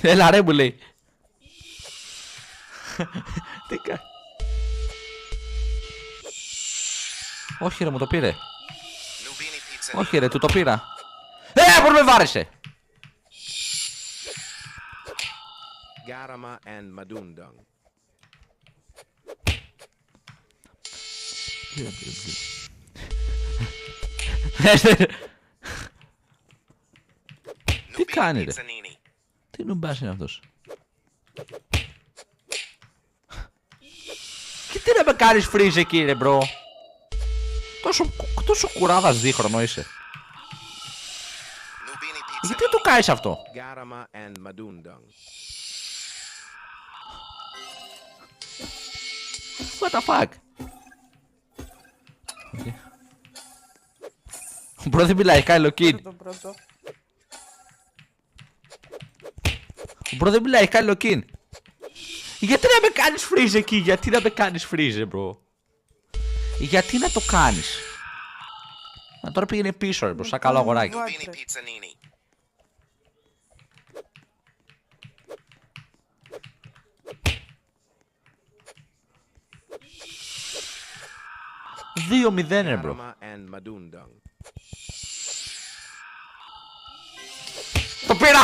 Έλα ρε μου λέει. Τι κάνει. Όχι ρε μου το πήρε. Όχι ρε του το πήρα. Πώς με βάρεσε. Garama and Madundong. Τι κάνει ρε. Τι νουμπάς είναι αυτός. Και τι να με κάνεις freeze εκεί ρε μπρο. Τόσο κουράδας δίχρονο είσαι. Γιατί το κάνεις αυτό. Garama and Madundong. What the fuck. Μπρο δεν μιλάει, Kylo Kid. Μπρο δεν μιλάει, Kylo Kid. Γιατί να με κάνεις freeze εκεί, γιατί να με κάνεις freeze μπρο. Γιατί να το κάνεις. Να τώρα πήγαινε πίσω ρε μπρο, σαν καλό αγοράκι. Δύο 0 ρε μπρο. And Madundong. Το πήρα!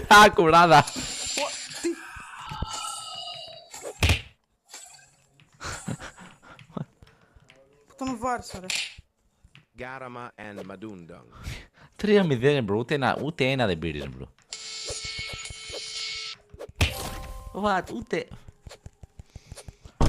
Α, κουράδα. Πού τον βάρισα ρε. Garama and Madundong. 3-0 μπρο, ούτε ένα δεν πήρες μπρο. What, ούτε...